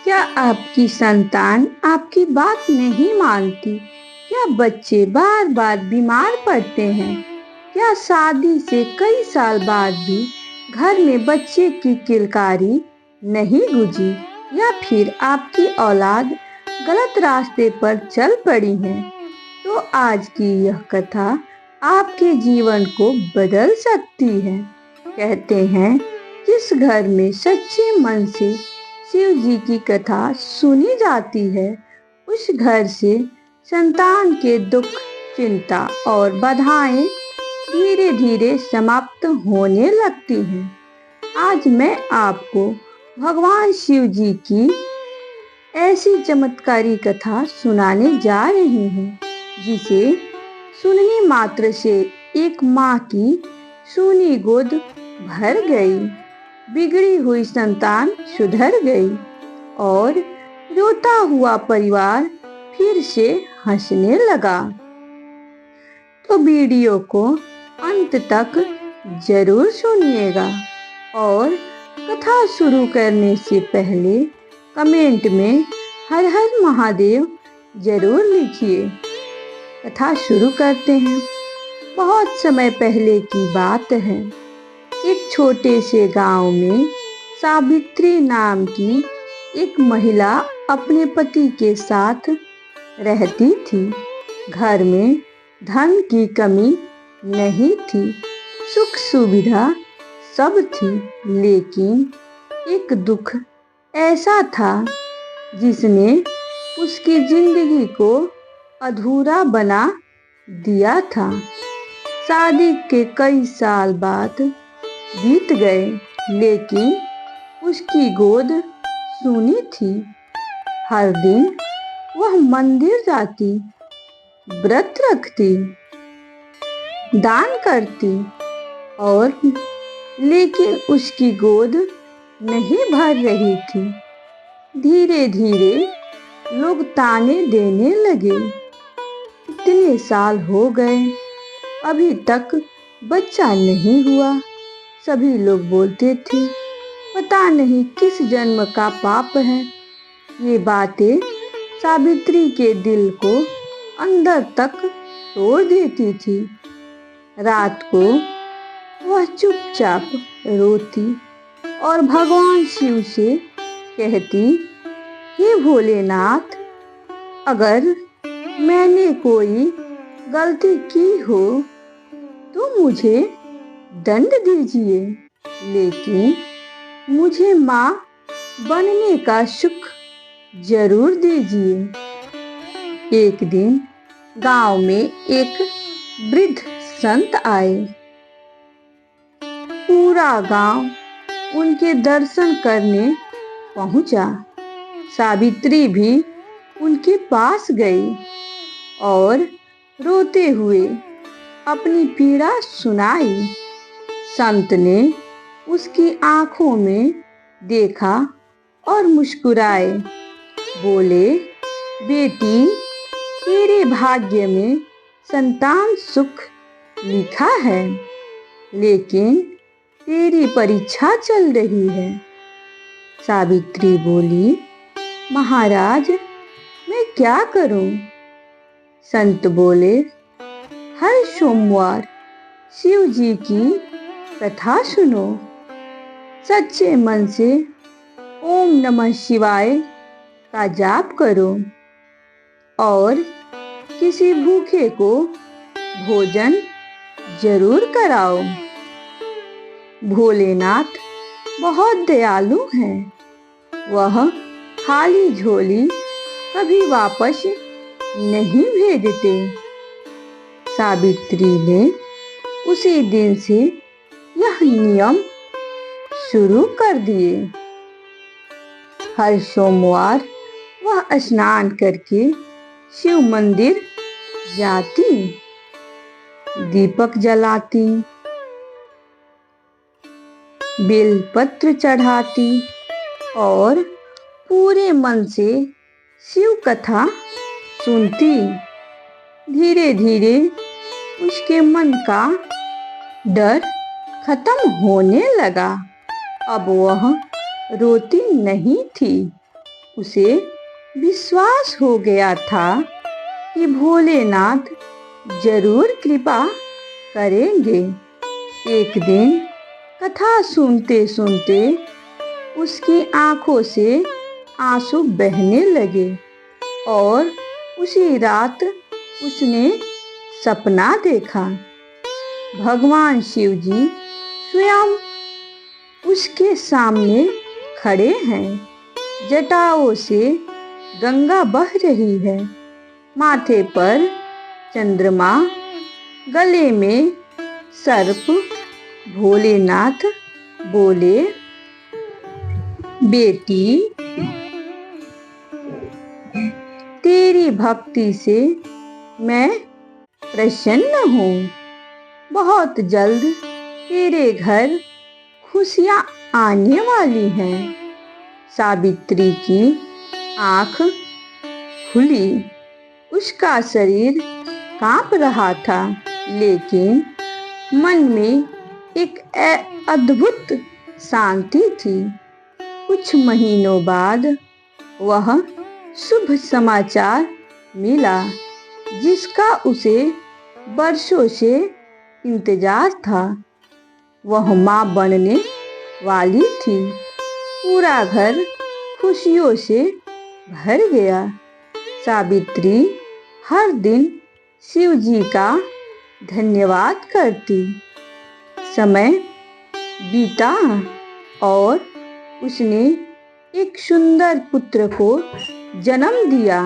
क्या आपकी संतान आपकी बात नहीं मानती? क्या बच्चे बार बार बीमार पड़ते हैं? क्या शादी से कई साल बाद भी घर में बच्चे की किलकारी नहीं गुजी? या फिर आपकी औलाद गलत रास्ते पर चल पड़ी है? तो आज की यह कथा आपके जीवन को बदल सकती है। कहते हैं, जिस घर में सच्चे मन से शिव जी की कथा सुनी जाती है, उस घर से संतान के दुख, चिंता और बाधाएं धीरे धीरे समाप्त होने लगती हैं। आज मैं आपको भगवान शिव जी की ऐसी चमत्कारी कथा सुनाने जा रही हूँ, जिसे सुनने मात्र से एक माँ की सूनी गोद भर गई, बिगड़ी हुई संतान सुधर गई और रोता हुआ परिवार फिर से हंसने लगा। तो वीडियो को अंत तक जरूर सुनिएगा और कथा शुरू करने से पहले कमेंट में हर हर महादेव जरूर लिखिए। कथा शुरू करते हैं। बहुत समय पहले की बात है। एक छोटे से गांव में सावित्री नाम की एक महिला अपने पति के साथ रहती थी। घर में धन की कमी नहीं थी, सुख सुविधा सब थी, लेकिन एक दुख ऐसा था जिसने उसकी जिंदगी को अधूरा बना दिया था। शादी के कई साल बाद बीत गए, लेकिन उसकी गोद सूनी थी। हर दिन वह मंदिर जाती, व्रत रखती, दान करती और लेकिन उसकी गोद नहीं भर रही थी। धीरे धीरे लोग ताने देने लगे। इतने साल हो गए, अभी तक बच्चा नहीं हुआ। सभी लोग बोलते थे, पता नहीं किस जन्म का पाप है। ये बातें सावित्री के दिल को अंदर तक तोड़ देती थी। रात को वह चुपचाप रोती और भगवान शिव से कहती, हे भोलेनाथ, अगर मैंने कोई गलती की हो तो मुझे दंड दीजिए, लेकिन मुझे माँ बनने का सुख जरूर दीजिए। एक दिन गांव में एक वृद्ध संत आए। पूरा गांव उनके दर्शन करने पहुंचा। सावित्री भी उनके पास गई और रोते हुए अपनी पीड़ा सुनाई। संत ने उसकी आंखों में देखा और मुस्कुराए। बोले, बेटी, तेरे भाग्य में संतान सुख लिखा है, लेकिन तेरी परीक्षा चल रही है। सावित्री बोली, महाराज, मैं क्या करूं? संत बोले, हर सोमवार शिव जी की कथा सुनो, सच्चे मन से ओम नमः शिवाय का जाप करो और किसी भूखे को भोजन जरूर कराओ। भोलेनाथ बहुत दयालु हैं, वह खाली झोली कभी वापस नहीं भेजते। सावित्री ने उसी दिन से यह नियम शुरू कर दिए। हर सोमवार वह स्नान करके शिव मंदिर जाती, दीपक जलाती, बेलपत्र चढ़ाती और पूरे मन से शिव कथा सुनती। धीरे धीरे उसके मन का डर खत्म होने लगा। अब वह रोती नहीं थी, उसे विश्वास हो गया था कि भोलेनाथ जरूर कृपा करेंगे। एक दिन कथा सुनते सुनते उसकी आंखों से आंसू बहने लगे और उसी रात उसने सपना देखा। भगवान शिव जी स्वयं उसके सामने खड़े हैं। जटाओं से गंगा बह रही है, माथे पर चंद्रमा, गले में सर्प। भोलेनाथ बोले, बेटी, तेरी भक्ति से मैं प्रसन्न हूँ। बहुत जल्द तेरे घर खुशियाँ आने वाली हैं। सावित्री की आँख खुली। उसका शरीर कांप रहा था, लेकिन मन में एक अद्भुत शांति थी। कुछ महीनों बाद वह शुभ समाचार मिला, जिसका उसे वर्षों से इंतजार था। वह माँ बनने वाली थी। पूरा घर खुशियों से भर गया। सावित्री हर दिन शिव जी का धन्यवाद करती। समय बीता और उसने एक सुंदर पुत्र को जन्म दिया।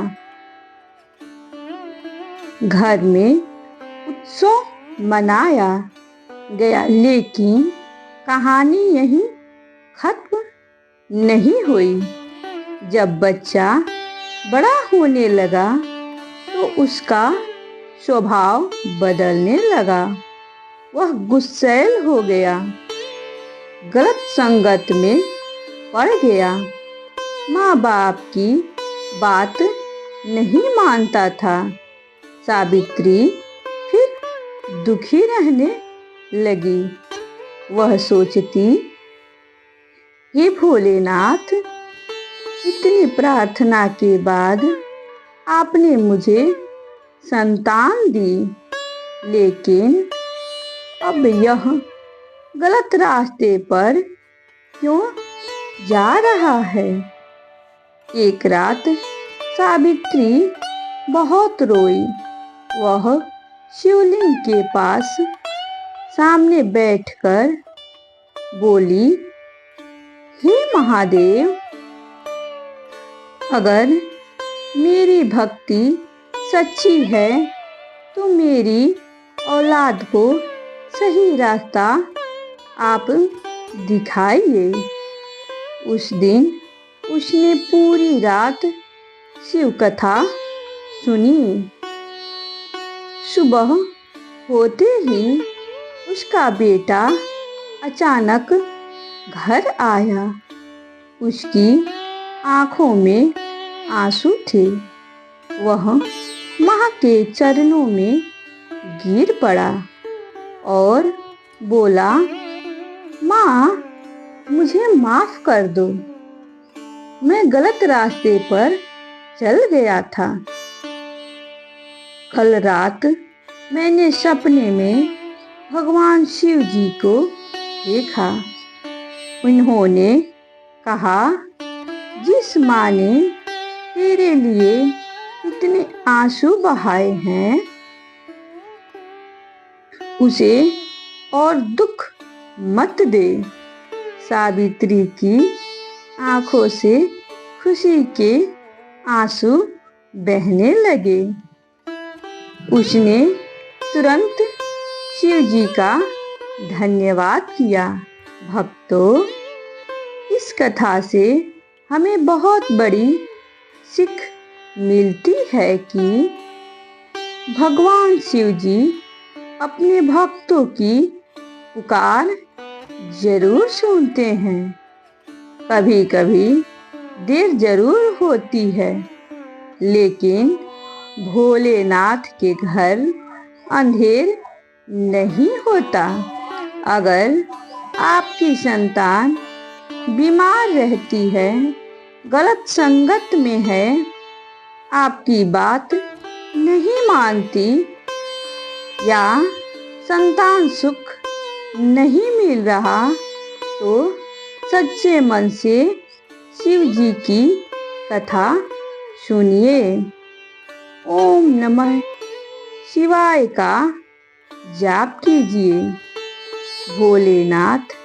घर में उत्सव मनाया गया, लेकिन कहानी यहीं खत्म नहीं हुई। जब बच्चा बड़ा होने लगा तो उसका स्वभाव बदलने लगा। वह गुस्सैल हो गया, गलत संगत में पड़ गया, माँ बाप की बात नहीं मानता था। सावित्री फिर दुखी रहने लगी। वह सोचती, हे भोलेनाथ, इतनी प्रार्थना के बाद आपने मुझे संतान दी, लेकिन अब यह गलत रास्ते पर क्यों जा रहा है। एक रात सावित्री बहुत रोई। वह शिवलिंग के पास सामने बैठकर बोली, हे महादेव, अगर मेरी भक्ति सच्ची है तो मेरी औलाद को सही रास्ता आप दिखाइए। उस दिन उसने पूरी रात शिव कथा सुनी। सुबह होते ही उसका बेटा अचानक घर आया। उसकी आंखों में आंसू थे। वह माँ के चरणों में गिर पड़ा और बोला, माँ, मुझे माफ कर दो। मैं गलत रास्ते पर चल गया था। कल रात मैंने सपने में भगवान शिव जी को देखा। उन्होंने कहा, जिस माँ ने तेरे लिए इतने आंसू बहाए हैं, उसे और दुख मत दे। सावित्री की आंखों से खुशी के आंसू बहने लगे। उसने तुरंत शिव जी का धन्यवाद किया। भक्तों, इस कथा से हमें बहुत बड़ी सीख मिलती है कि भगवान शिव जी अपने भक्तों की पुकार जरूर सुनते हैं। कभी कभी देर जरूर होती है, लेकिन भोलेनाथ के घर अंधेर नहीं होता। अगर आपकी संतान बीमार रहती है गलत संगत में है, आपकी बात नहीं मानती, या संतान सुख नहीं मिल रहा, तो सच्चे मन से शिव जी की कथा सुनिए। ओम नमः शिवाय का जाप कीजिए। भोलेनाथ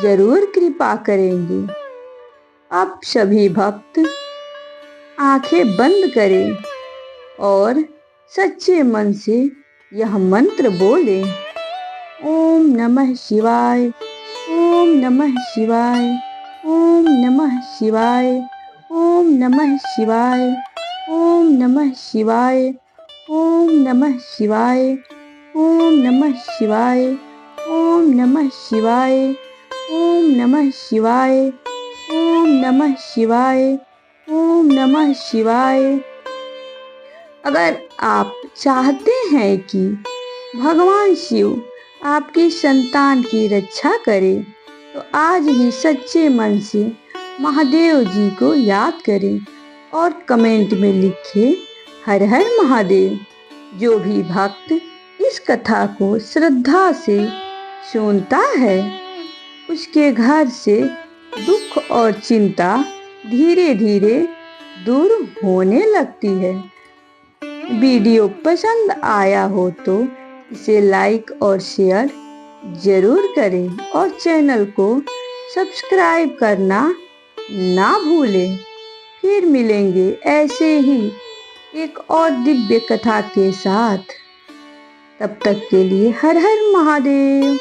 जरूर कृपा करेंगे। अब सभी भक्त आंखें बंद करें और सच्चे मन से यह मंत्र बोले। ओम नमः शिवाय, ओम नमः शिवाय, ओम नमः शिवाय, ओम नमः शिवाय, ओम नमः शिवाय, ओम नमः शिवाय, ओम नमः शिवाय, ओम नमः शिवाय, ओम नमः शिवाय, ओम नमः शिवाय, ओम नमः शिवाय। अगर आप चाहते हैं कि भगवान शिव आपकी संतान की रक्षा करे, तो आज ही सच्चे मन से महादेव जी को याद करें और कमेंट में लिखें हर हर महादेव। जो भी भक्त इस कथा को श्रद्धा से सुनता है, उसके घर से दुख और चिंता धीरे धीरे दूर होने लगती है। वीडियो पसंद आया हो तो इसे लाइक और शेयर जरूर करें और चैनल को सब्सक्राइब करना ना भूलें। फिर मिलेंगे ऐसे ही एक और दिव्य कथा के साथ। तब तक के लिए हर हर महादेव।